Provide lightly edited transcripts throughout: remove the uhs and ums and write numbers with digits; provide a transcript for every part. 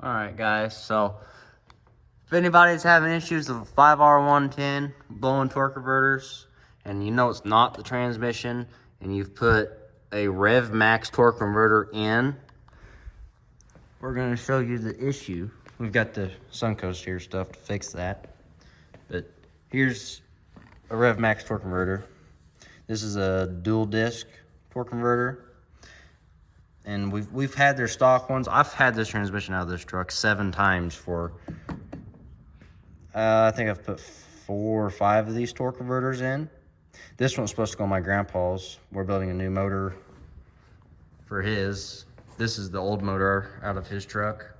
Alright guys, so if anybody's having issues with 5R110 blowing torque converters and you know it's not the transmission and you've put a Rev Max torque converter in, we're going to show you the issue. We've got the Suncoast here stuff to fix that. But here's a Rev Max torque converter. This is a dual disc torque converter. And we've had their stock ones. I've had this transmission out of this truck 7 times for, I think I've put 4 or 5 of these torque converters in. This one's supposed to go on my grandpa's. We're building a new motor for his. This is the old motor out of his truck.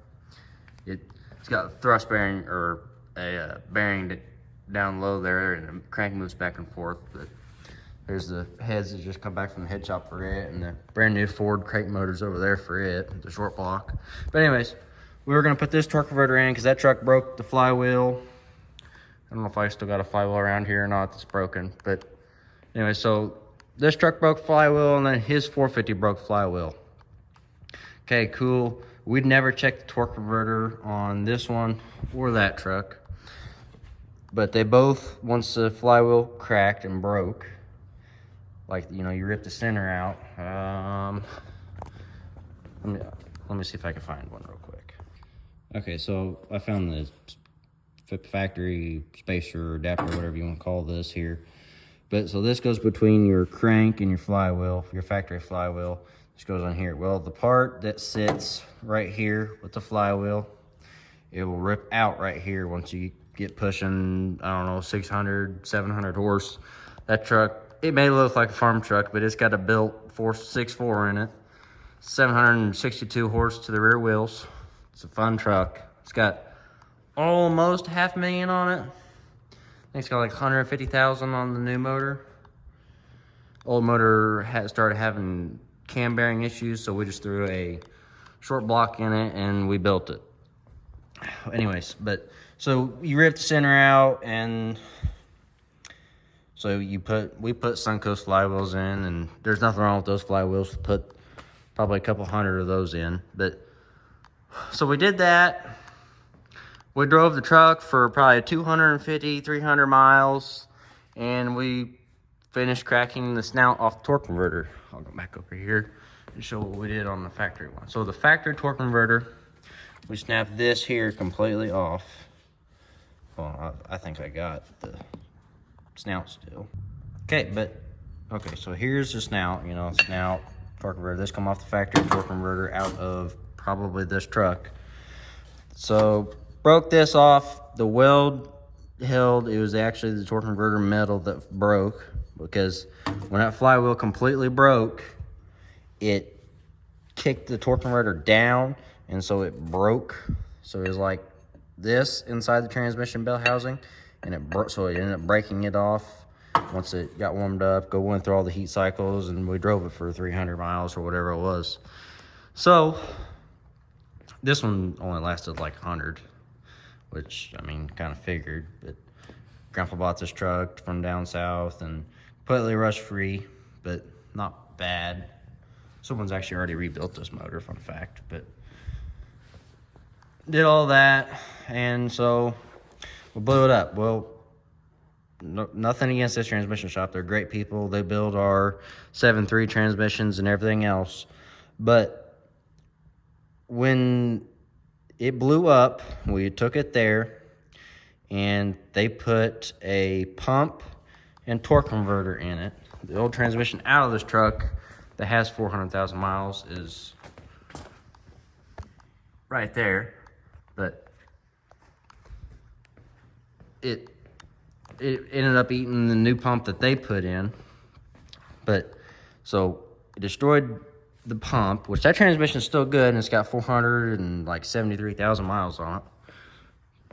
It's got a thrust bearing or a bearing down low there, and the crank moves back and forth. But there's the heads that just come back from the head shop for it, and the brand new Ford crate motors over there for it, the short block. But anyways, we were gonna put this torque converter in because that truck broke the flywheel. I don't know if I still got a flywheel around here or not that's broken. But anyway, so this truck broke flywheel, and then his 450 broke flywheel. Okay, cool. We'd never checked the torque converter on this one or that truck. But they both, once the flywheel cracked and broke, like, you know, you rip the center out. Let me see if I can find one real quick. Okay, so I found the factory spacer adapter, whatever you want to call this here. But so this goes between your crank and your flywheel, your factory flywheel. This goes on here. Well, the part that sits right here with the flywheel, it will rip out right here once you get pushing, I don't know, 600, 700 horse. That truck, it may look like a farm truck, but it's got a built 4.64 in it. 762 horse to the rear wheels. It's a fun truck. It's got almost $500,000 on it. I think it's got like 150,000 on the new motor. Old motor had started having cam bearing issues, so we just threw a short block in it and we built it. Anyways, but so you rip the center out, and so we put Suncoast flywheels in, and there's nothing wrong with those flywheels. We put probably a couple hundred of those in. But so we did that. We drove the truck for probably 250, 300 miles, and we finished cracking the snout off the torque converter. I'll go back over here and show what we did on the factory one. So the factory torque converter, we snapped this here completely off. Well, I think I got the snout still. Okay, so here's the snout, you know, snout, torque converter. This come off the factory torque converter out of probably this truck. So broke this off. The weld held. It was actually the torque converter metal that broke, because when that flywheel completely broke, it kicked the torque converter down, and so it broke. So it was like this inside the transmission belt housing, and it broke. So it ended up breaking it off once it got warmed up. Went through all the heat cycles, and we drove it for 300 miles or whatever it was. So this one only lasted like 100, which, I mean, kind of figured. But Grandpa bought this truck from down south and completely rust free, but not bad. Someone's actually already rebuilt this motor, fun fact. But did all that, and so we blew it up. Well, nothing against this transmission shop. They're great people. They build our 7.3 transmissions and everything else. But when it blew up, we took it there, and they put a pump and torque converter in it. The old transmission out of this truck that has 400,000 miles is right there. But it ended up eating the new pump that they put in. But so it destroyed the pump, which that transmission is still good, and it's got 473,000 miles on it.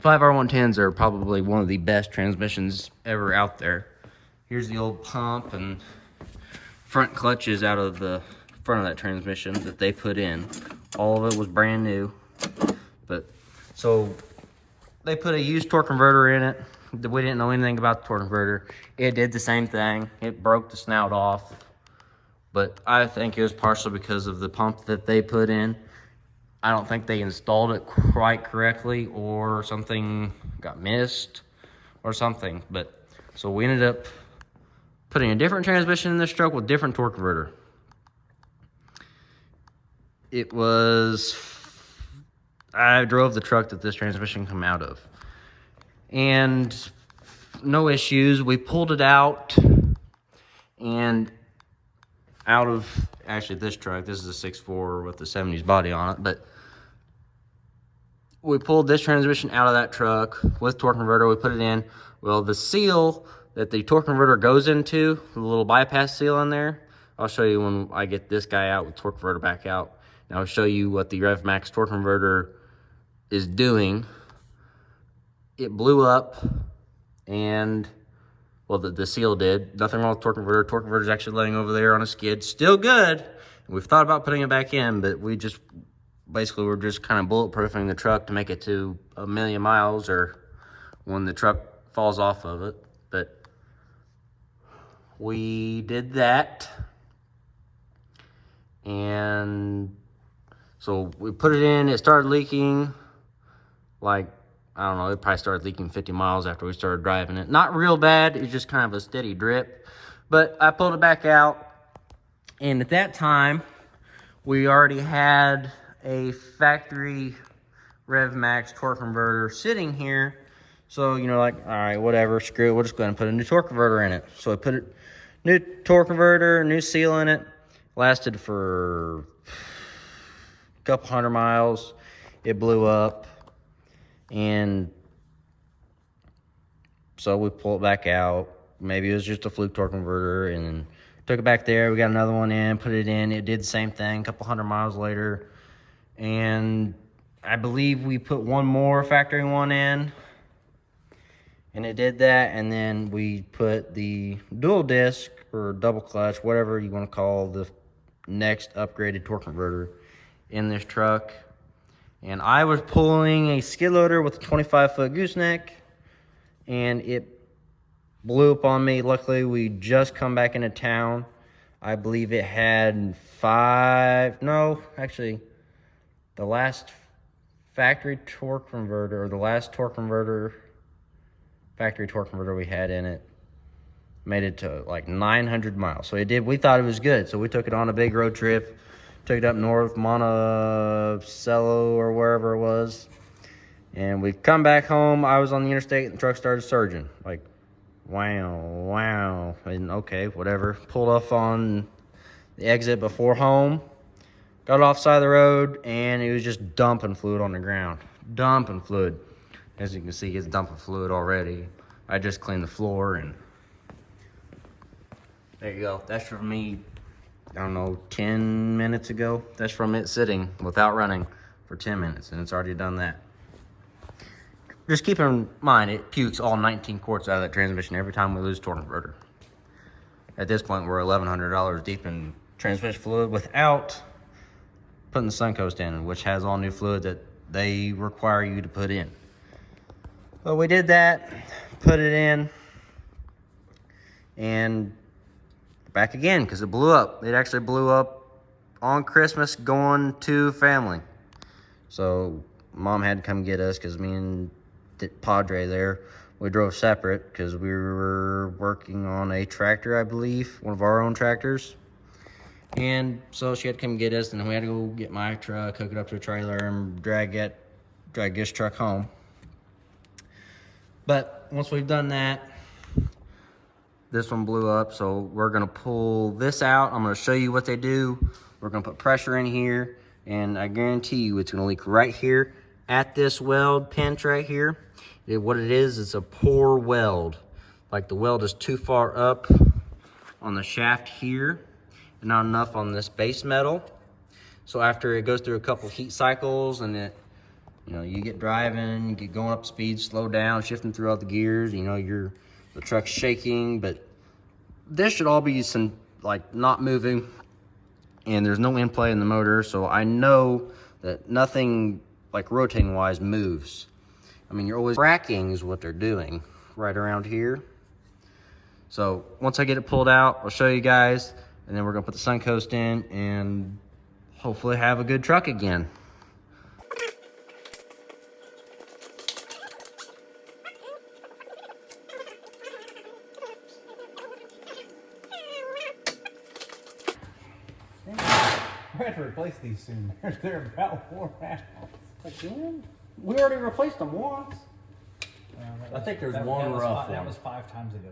5R110s are probably one of the best transmissions ever out there. Here's the old pump and front clutches out of the front of that transmission that they put in. All of it was brand new. But so they put a used torque converter in it. We didn't know anything about the torque converter. It did the same thing. It broke the snout off. But I think it was partially because of the pump that they put in. I don't think they installed it quite correctly, or something got missed or something. But so we ended up putting a different transmission in this truck with different torque converter. I drove the truck that this transmission come out of, and no issues. We pulled it out, and out of, actually this truck, this is a 6.4 with the 70s body on it, but we pulled this transmission out of that truck with torque converter. We put it in. Well, the seal that the torque converter goes into, the little bypass seal in there, I'll show you when I get this guy out with torque converter back out. And I'll show you what the RevMax torque converter is doing. It blew up, and well, the seal did. Nothing wrong with torque converter. Torque converter is actually laying over there on a skid, still good. And we've thought about putting it back in, but we're just kind of bulletproofing the truck to make it to 1,000,000 miles, or when the truck falls off of it. But we did that, and so we put it in. It started leaking, like, I don't know, it probably started leaking 50 miles after we started driving it. Not real bad, it's just kind of a steady drip. But I pulled it back out, and at that time, we already had a factory RevMax torque converter sitting here. So, you know, like, all right, whatever, screw it, we'll just go ahead and put a new torque converter in it. So I put a new torque converter, new seal in it. Lasted for a couple hundred miles. It blew up. And so we pulled it back out. Maybe it was just a fluke torque converter, and then took it back there. We got another one in, put it in. It did the same thing a couple hundred miles later. And I believe we put one more factory one in, and it did that. And then we put the dual disc or double clutch, whatever you want to call the next upgraded torque converter, in this truck. And I was pulling a skid loader with a 25-foot gooseneck, and it blew up on me. Luckily, we just come back into town. I believe it had the last factory torque converter, or the last factory torque converter we had in it, made it to like 900 miles. So we thought it was good. So we took it on a big road trip. Took it up north, Monticello or wherever it was. And we come back home. I was on the interstate, and the truck started surging. Like, wow. And okay, whatever. Pulled off on the exit before home. Got off side of the road, and it was just dumping fluid on the ground. Dumping fluid. As you can see, it's dumping fluid already. I just cleaned the floor, and there you go. That's from me, I don't know, 10 minutes ago. That's from it sitting without running for 10 minutes, and it's already done that. Just keep in mind, it pukes all 19 quarts out of that transmission every time we lose torque converter. At this point, we're $1,100 deep in transmission fluid without putting the Suncoast in, which has all new fluid that they require you to put in. Well, we did that, put it in, and back again, because it blew up. It actually blew up on Christmas going to family. So Mom had to come get us, because me and Padre there, we drove separate because we were working on a tractor, I believe, one of our own tractors. And so she had to come get us, and then we had to go get my truck, hook it up to a trailer, and drag this truck home. But once we've done that, this one blew up, so we're gonna pull this out. I'm gonna show you what they do. We're gonna put pressure in here, and I guarantee you it's gonna leak right here at this weld pinch right here. What it is, it's a poor weld. Like the weld is too far up on the shaft here, and not enough on this base metal. So after it goes through a couple heat cycles, and you get driving, you get going up speed, slow down, shifting throughout the gears, the truck's shaking, but this should all be not moving, and there's no in-play in the motor, so I know that nothing like rotating wise moves. I mean, you're always racking is what they're doing right around here. So once I get it pulled out, I'll show you guys, and then we're gonna put the Suncoast in and hopefully have a good truck again. We have to replace these soon. They're about worn out. Again? We already replaced them once. I think there's one rough That one. was 5 times ago.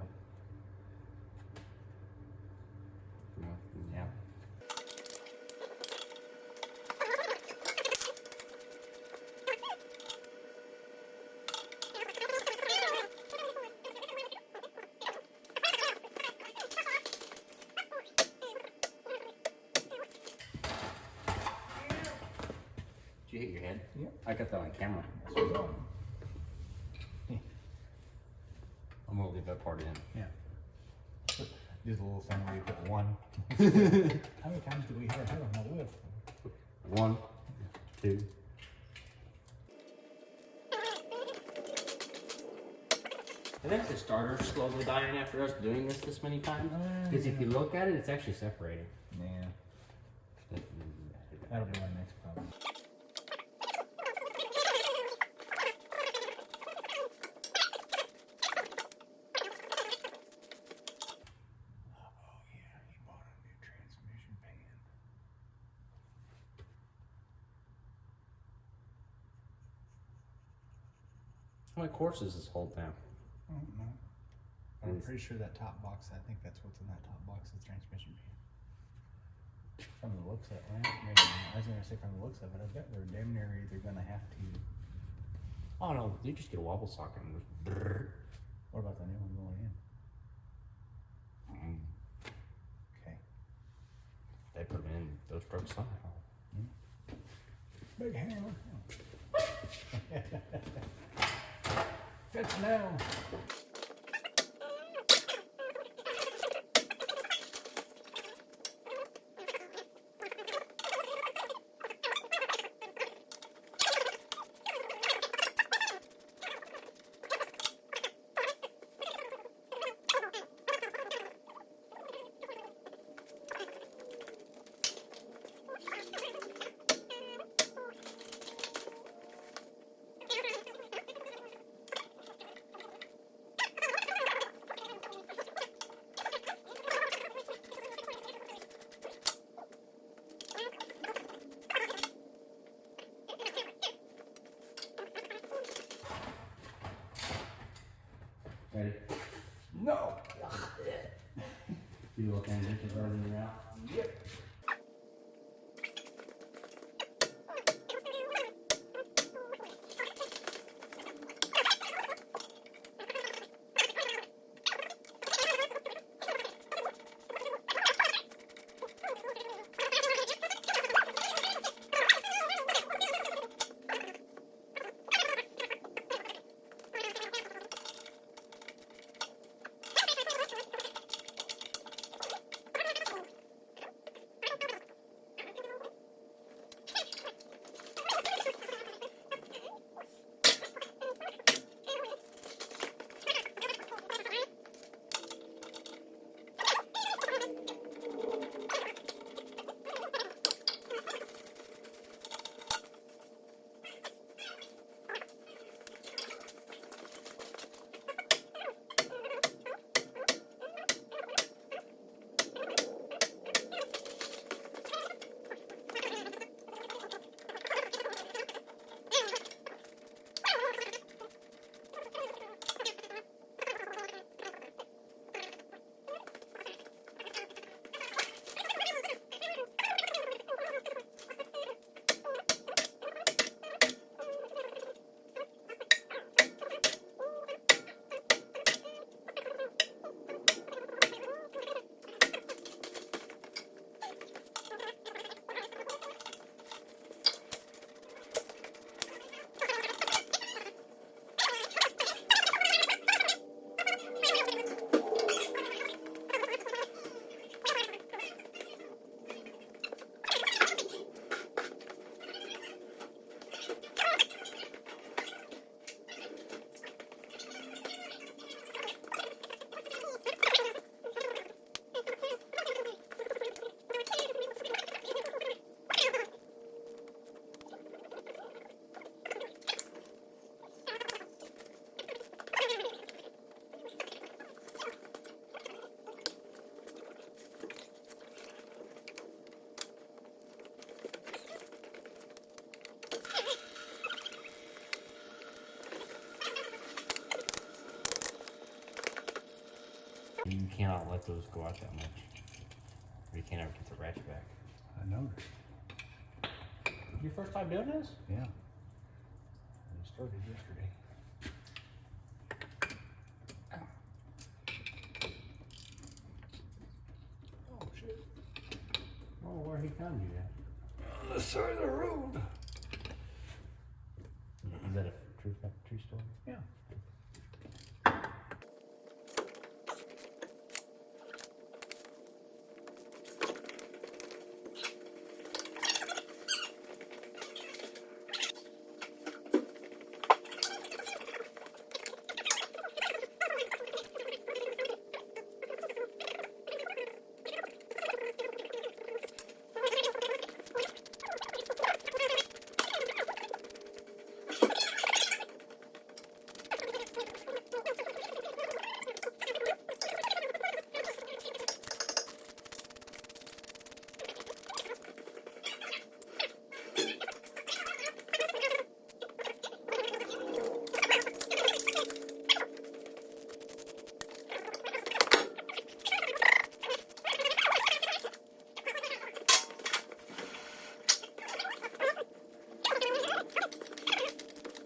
Yeah. Did you hit your head? Yeah. I got that on camera. I'm gonna leave that part in. Yeah. Just a little thing where you put 1. How many times do we hit our head on the lift? 1, 2. I think the starter's slowly dying after us doing this many times. Because if you look at it, it's actually separating. Yeah. That'll be my next problem. How many courses this whole thing? I don't know. But I'm pretty sure that top box, I think that's what's in that top box, is transmission pan. From the looks of it, well, maybe not. I was gonna say from the looks of it, I bet they're damn near either gonna have to. Oh no, you just get a wobble socket and just brrr. What about the new one going in? Okay. They put them in those trucks somehow. Big hammer. Fetch now. Ready? No. You look at it running around. Yep. But you cannot let those go out that much. Or you can't ever get the ratchet back. I know. Your first time doing this? Yeah. I started yesterday. Oh shit. Oh, where he found you at? On the side of the road. Is that a true story? Yeah.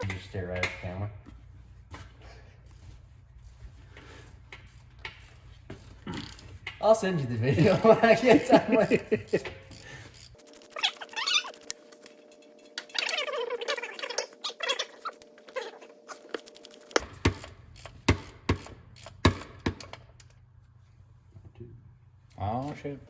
You just stare right at the camera. I'll send you the video when I get time with it. Oh shit.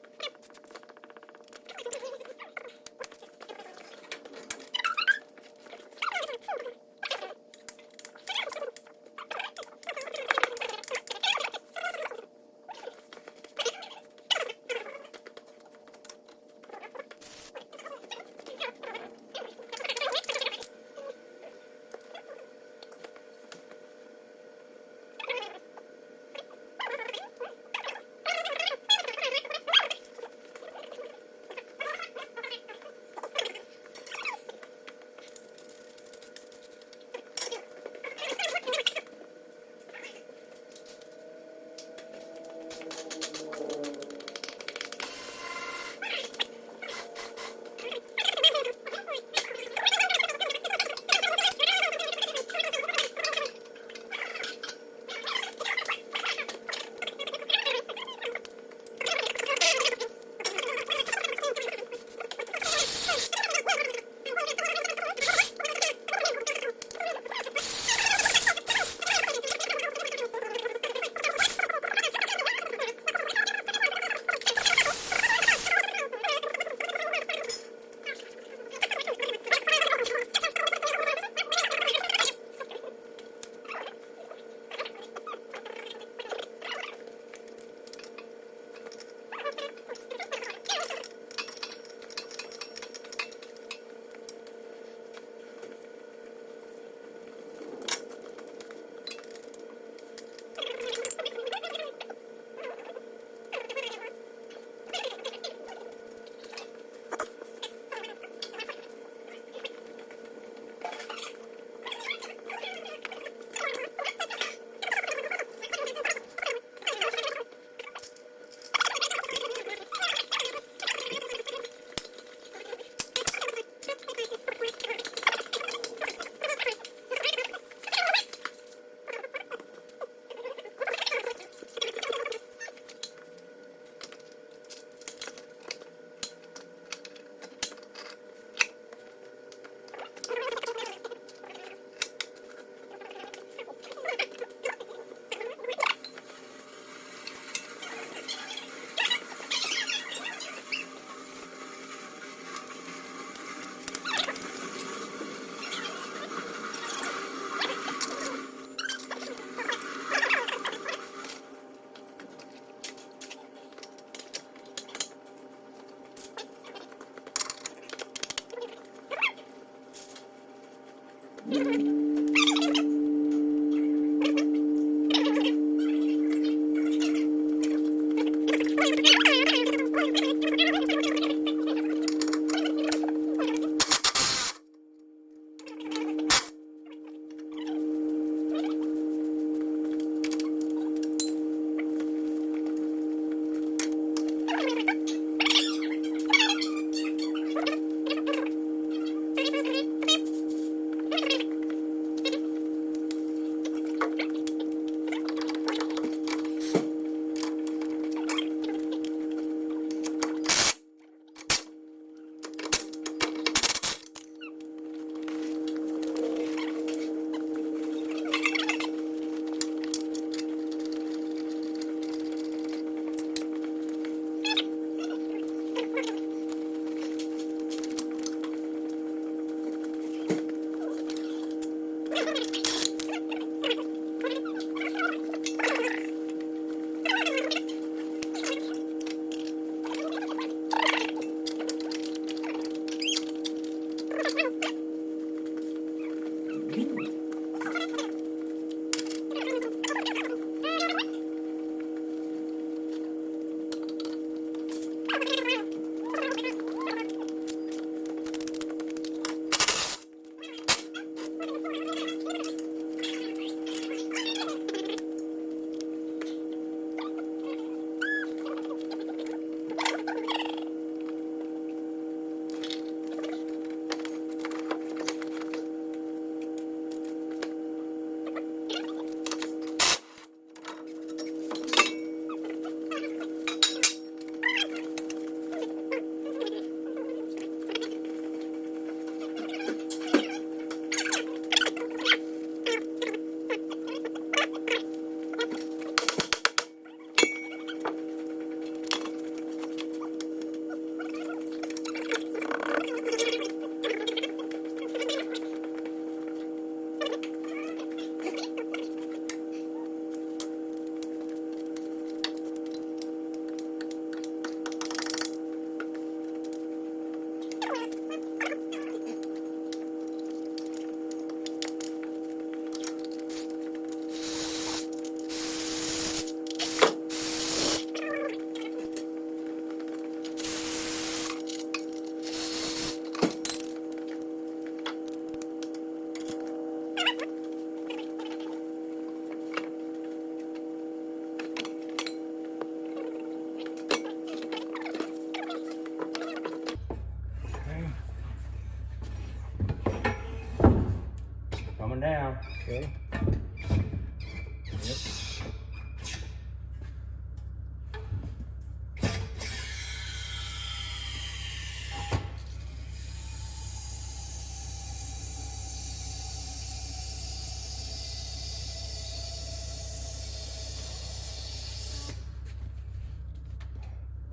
Coming down. Okay. Yep.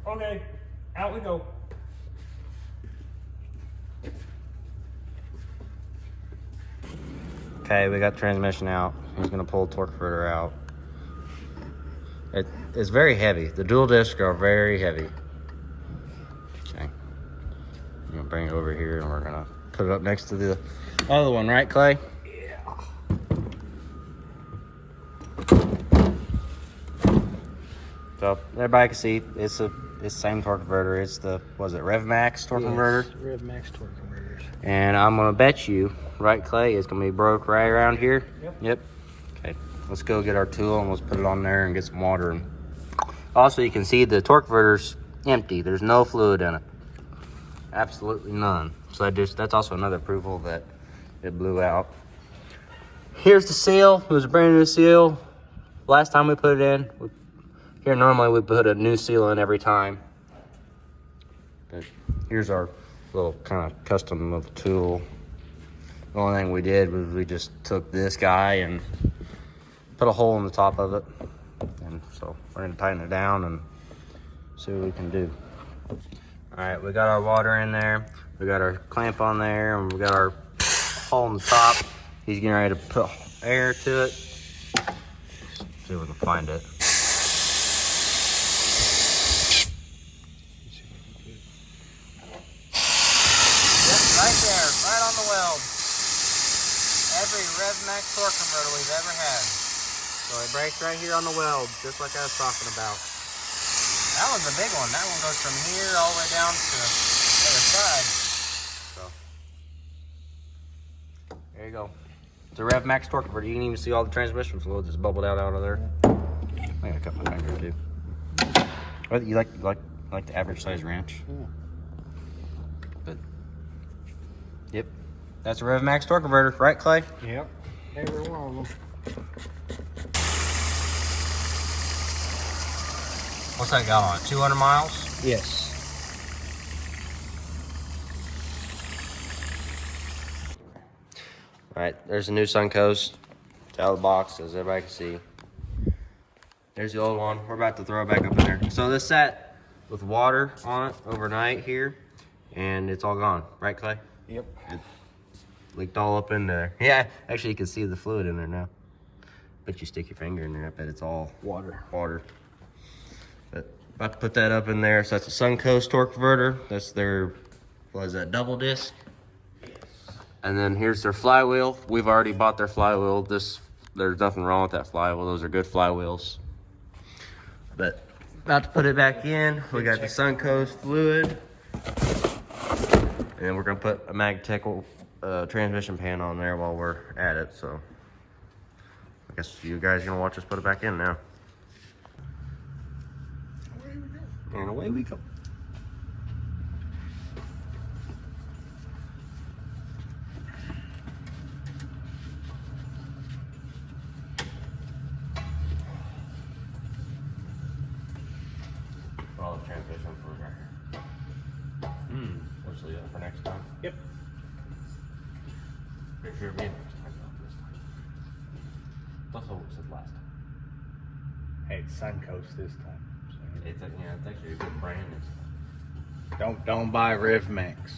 Okay, out we go. Okay, we got transmission out. He's gonna pull the torque converter out. It's very heavy. The dual discs are very heavy. Okay. I'm gonna bring it over here and we're gonna put it up next to the other one, right, Clay? Yeah. So everybody can see it's the same torque converter. It's the Rev Max torque converter. Rev Max torque converters. And I'm gonna bet you, right, Clay, it's gonna be broke right around here. Yep. Okay, let's go get our tool and let's put it on there and get some water. And also, you can see the torque converter's empty. There's no fluid in it. Absolutely none. So that's also another approval that it blew out. Here's the seal. It was a brand new seal. Last time we put it in, here normally we put a new seal in every time. But here's our little kind of custom of tool. The only thing we did was we just took this guy and put a hole in the top of it. And so we're gonna tighten it down and see what we can do. All right, we got our water in there. We got our clamp on there and we got our hole in the top. He's getting ready to put air to it. See if we can find it. Right there, right on the weld. Every Rev Max torque converter we've ever had. So it breaks right here on the weld, just like I was talking about. That one's a big one. That one goes from here all the way down to the other side. So there you go. It's a Rev Max torque converter. You can even see all the transmission fluid that's bubbled out of there. I gotta cut my finger too. But you like the average size wrench? Yeah. But yep, that's a Rev Max torque converter, right, Clay? Yep. Every one of them. What's that got on it? 200 miles? Yes. All right, there's a new Suncoast. It's out of the box, as everybody can see. There's the old one. We're about to throw it back up in there. So this sat with water on it overnight here, and it's all gone. Right, Clay? Yep. It leaked all up in there. Yeah, actually you can see the fluid in there now. But you stick your finger in there, I bet it's all Water. But about to put that up in there. So that's a Suncoast torque converter. That's their, what is that, double disc? And then here's their flywheel. We've already bought their flywheel. There's nothing wrong with that flywheel. Those are good flywheels. But about to put it back in. We got the Suncoast fluid. And then we're gonna put a Magtech transmission pan on there while we're at it. So I guess you guys are gonna watch us put it back in now. And away we go. All the transmission fluid right here. We'll just leave that for next time. Yep. Make sure it'll be next time, not this time. That's what we said last time. Hey, it's Suncoast this time. So It's actually a good brand and stuff. don't buy Rev Max.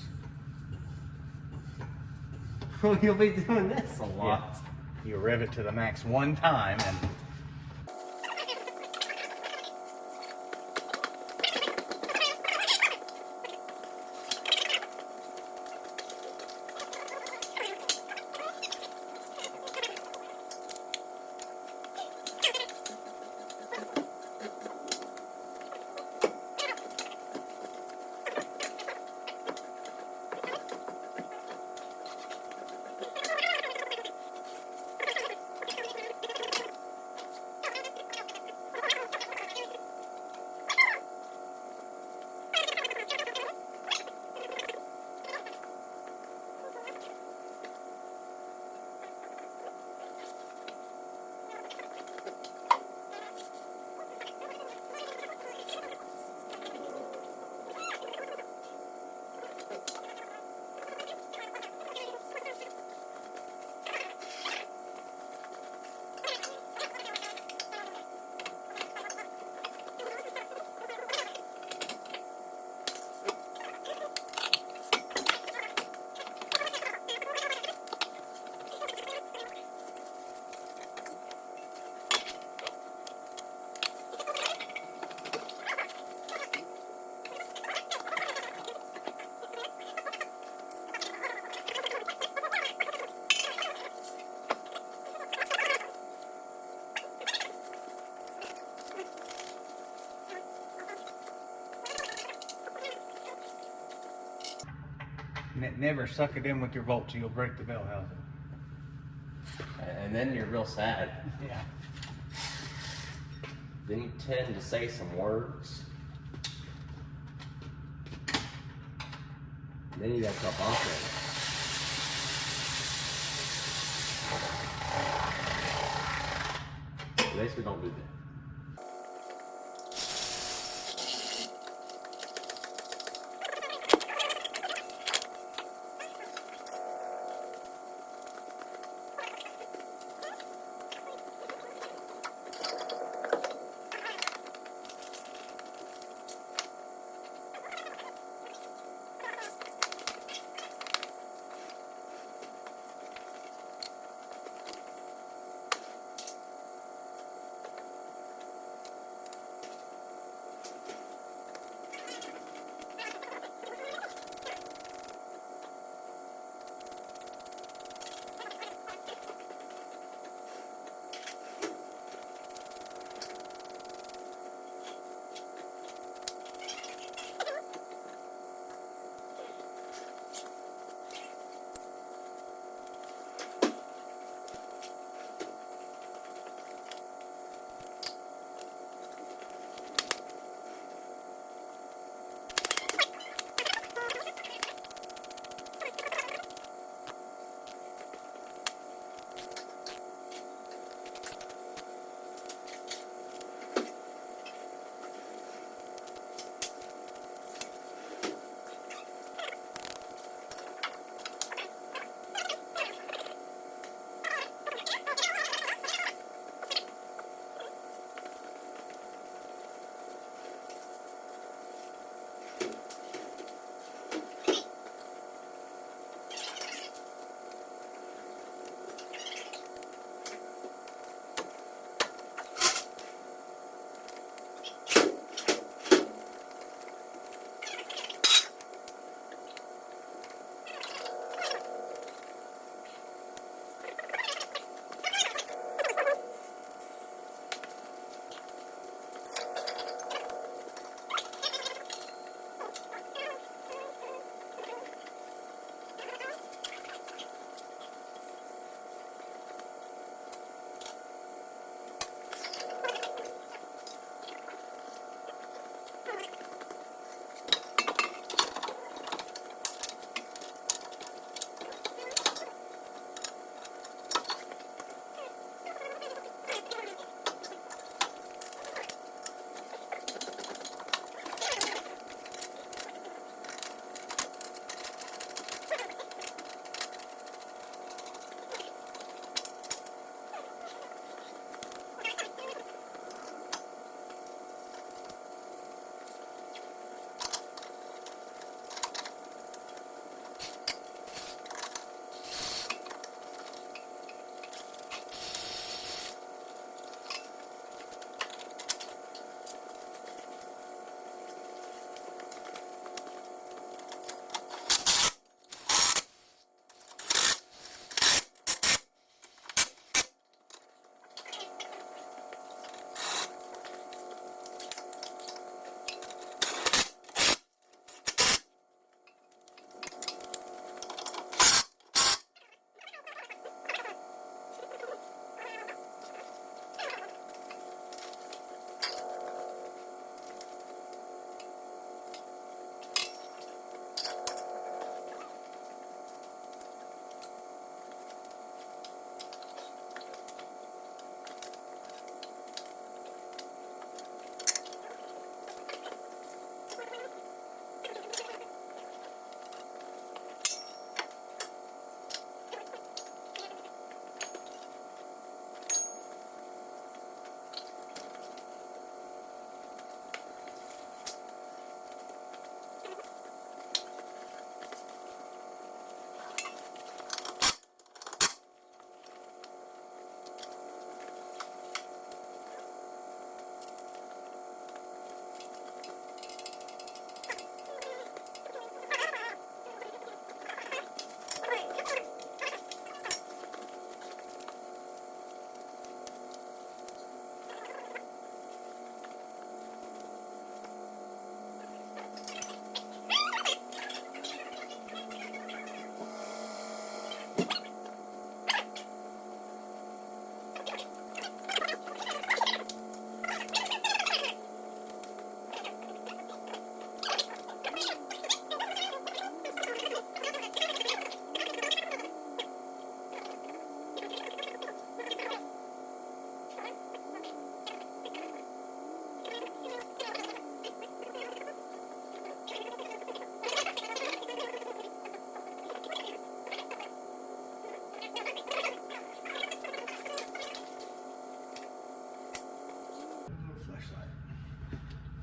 You'll be doing this a lot. You rev it to the max one time and Never suck it in with your volts, you'll break the bell housing. And then you're real sad. Yeah. Then you tend to say some words. Then you gotta stop operating. Basically, don't do that.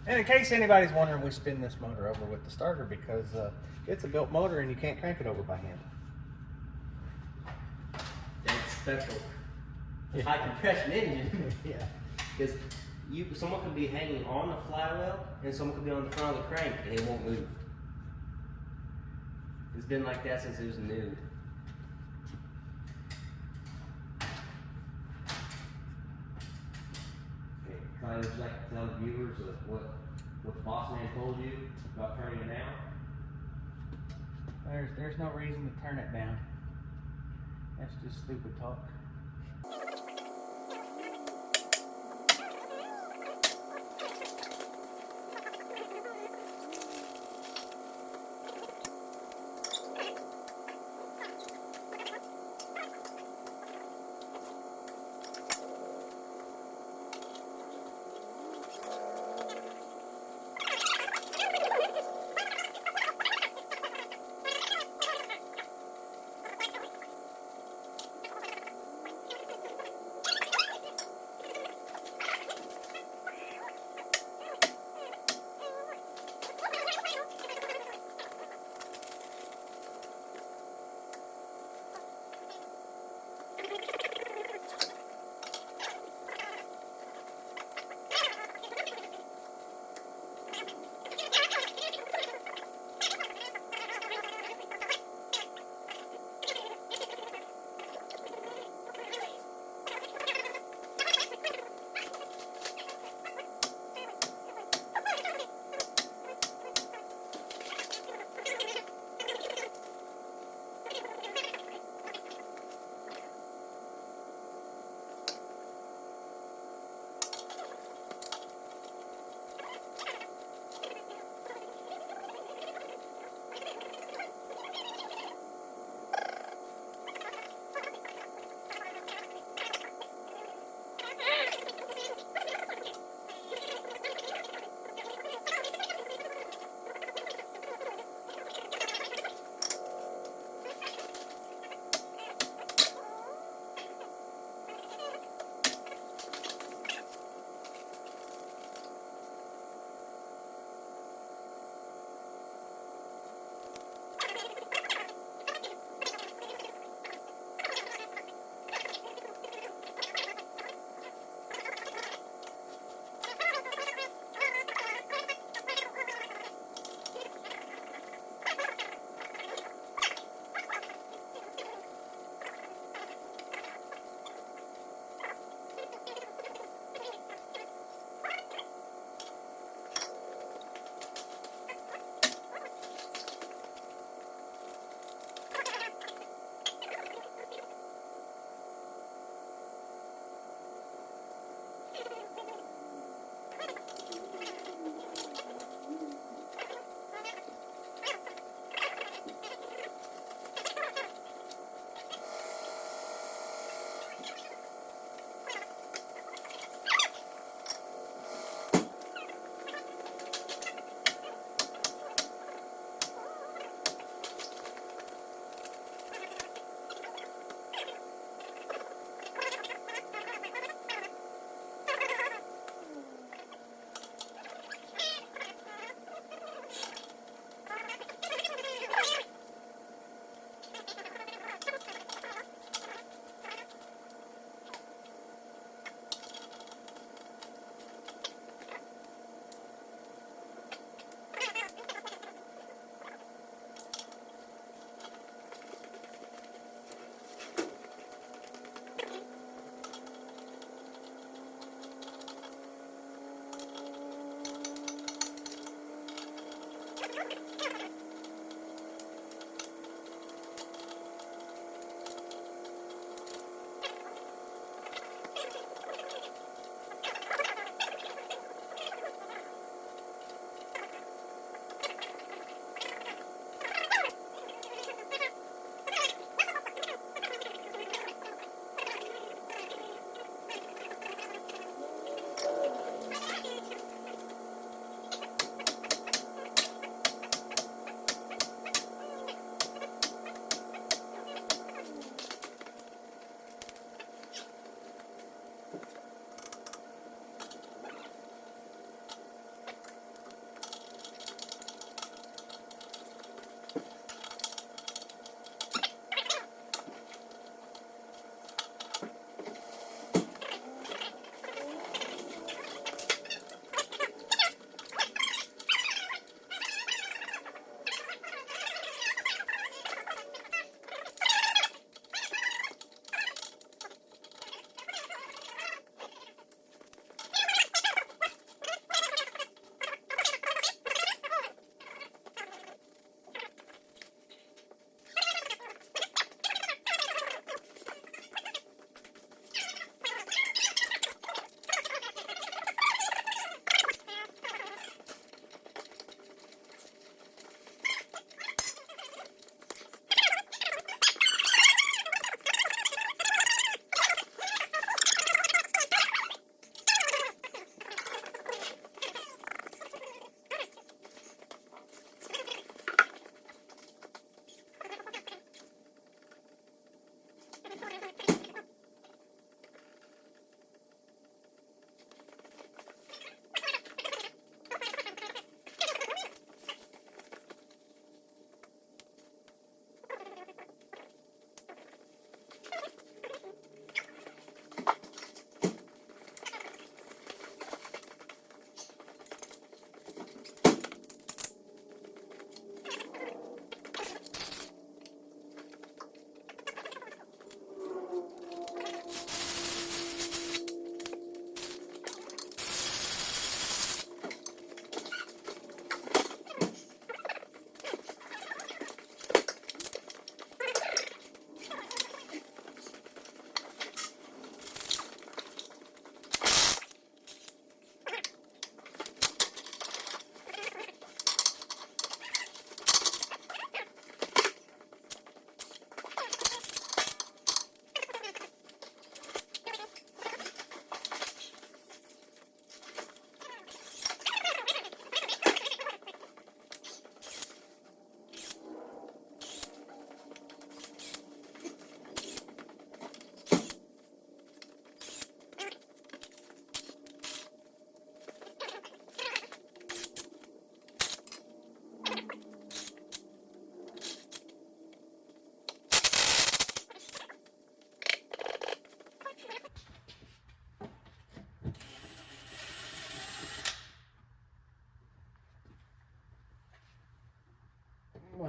And in case anybody's wondering, we spin this motor over with the starter because it's a built motor and you can't crank it over by hand. That's special. Yeah. High compression engine. Yeah. Because someone could be hanging on the flywheel and someone could be on the front of the crank and it won't move. It's been like that since it was new. Okay, can I just like tell the viewers of what the boss man told you about turning it down? There's no reason to turn it down. That's just stupid talk.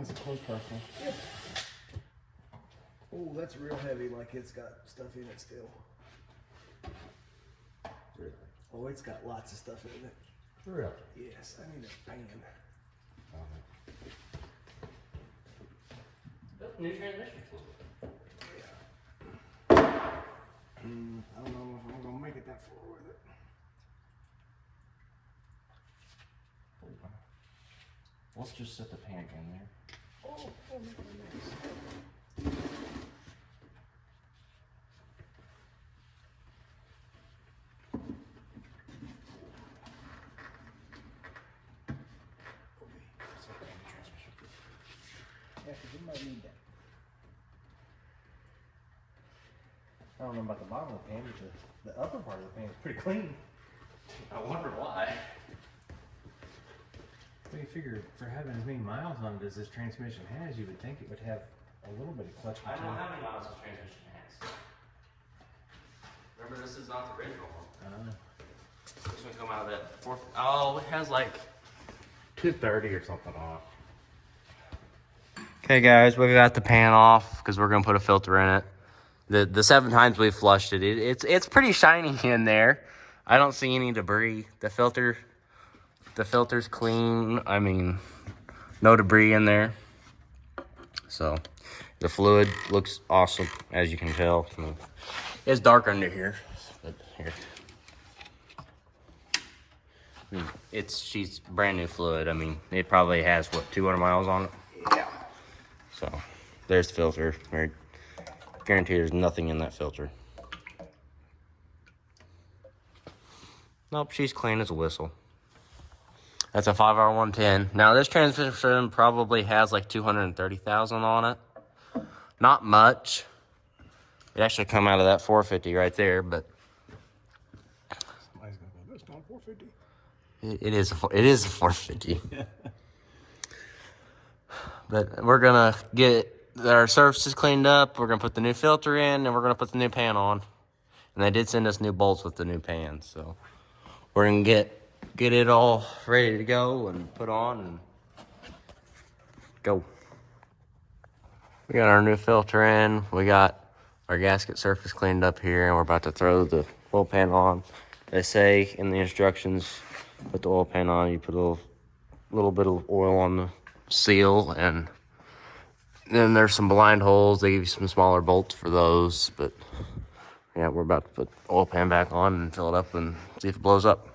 Mine's a closed parcel. Yep. Oh, that's real heavy, like it's got stuff in it still. Really? Oh, it's got lots of stuff in it. Really? Yes, I need a pan. New transmission fluid. I don't know if I'm gonna make it that far with it. Let's just set the pan in there. Oh, my goodness. Yeah, because you might need that. I don't know about the bottom of the pan, but the upper part of the pan is pretty clean. I wonder why. Well, you figure for having as many miles on it as this transmission has, you would think it would have a little bit of clutch I don't know control. how many miles this transmission has. Remember, this is not the original one. This one come out of that fourth. Oh, it has like 230 or something on it. Okay, guys, we got the pan off because we're gonna put a filter in it. The 7 times we've flushed it, it's pretty shiny in there. I don't see any debris. The filter's clean. I mean, no debris in there. So the fluid looks awesome, as you can tell. I mean, it's dark under here, but here. I mean, she's brand new fluid. I mean, it probably has what, 200 miles on it. Yeah. So there's the filter. I guarantee there's nothing in that filter. Nope, she's clean as a whistle. That's a 5R 110. Now this transmission probably has like 230,000 on it. Not much. It actually come out of that 450 right there, but Somebody's gonna go, that's not 450. it is a 450. But we're gonna get our surfaces cleaned up. We're gonna put the new filter in, and we're gonna put the new pan on. And they did send us new bolts with the new pan, so we're gonna get it all ready to go and put on and go. We got our new filter in. We got our gasket surface cleaned up here, and we're about to throw the oil pan on. They say in the instructions, put the oil pan on. You put a little bit of oil on the seal, and then there's some blind holes. They give you some smaller bolts for those, but yeah, we're about to put the oil pan back on and fill it up and see if it blows up.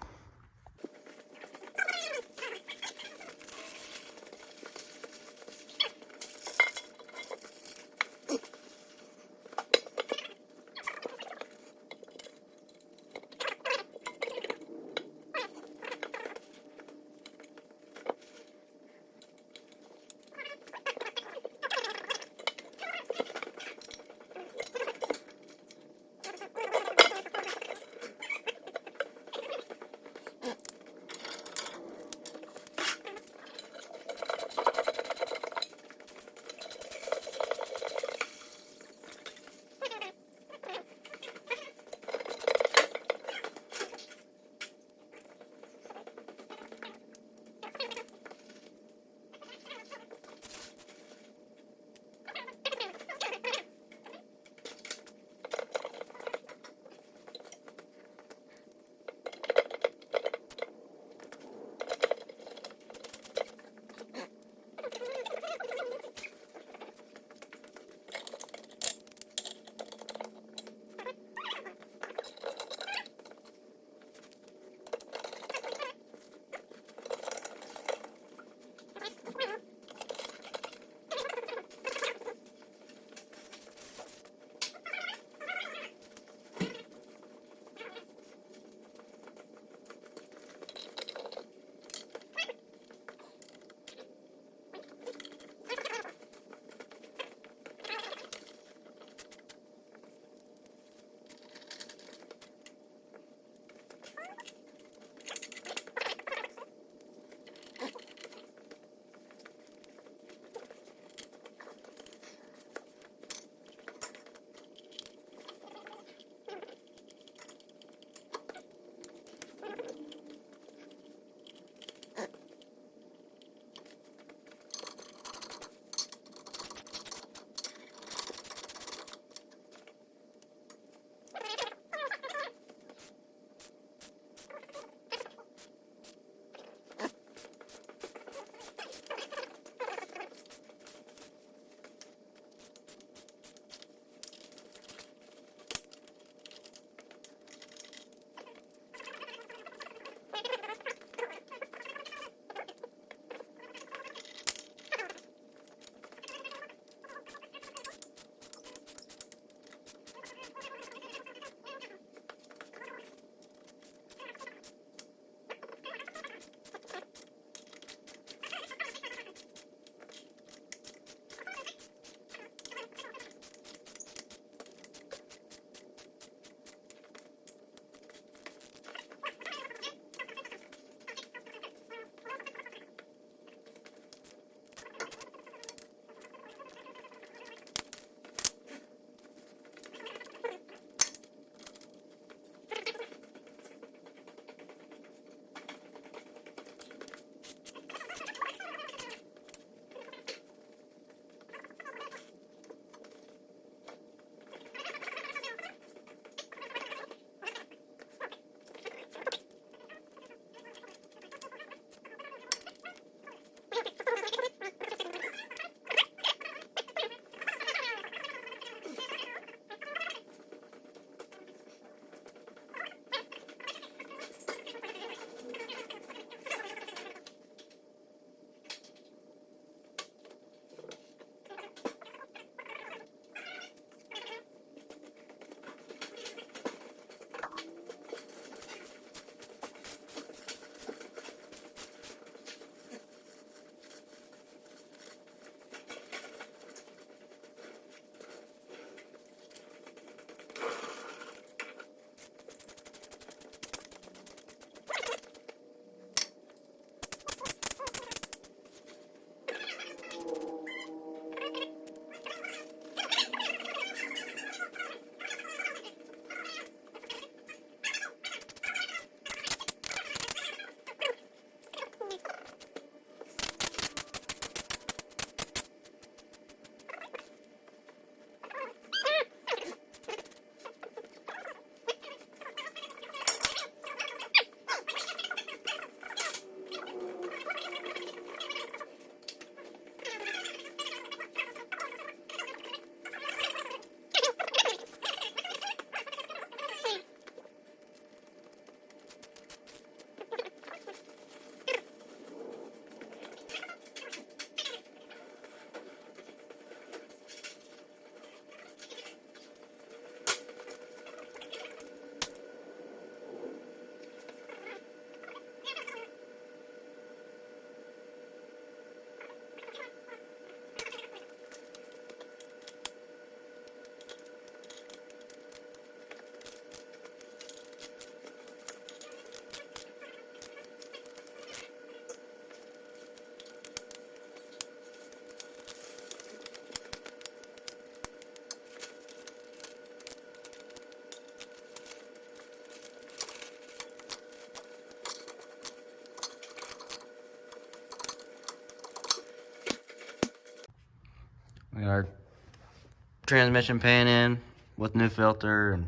transmission pan in with new filter and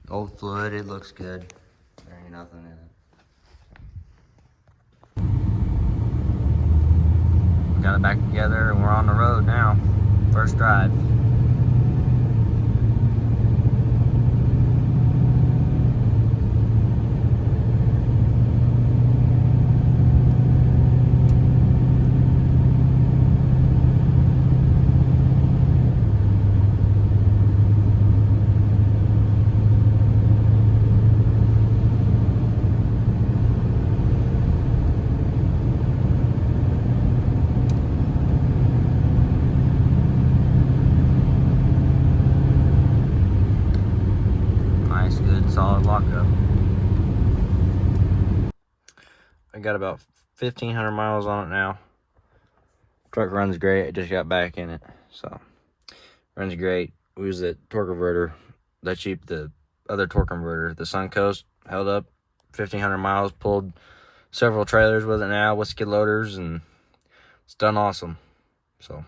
old fluid. It looks good. There ain't nothing in it. Got it back together and we're on the road now. First drive. Nice, good, solid lockup. I got about 1,500 miles on it now. Truck runs great. I just got back in it, so runs great. We use the torque converter. That cheap, the other torque converter, the Suncoast, held up 1,500 miles. Pulled several trailers with it now with skid loaders, and it's done awesome. So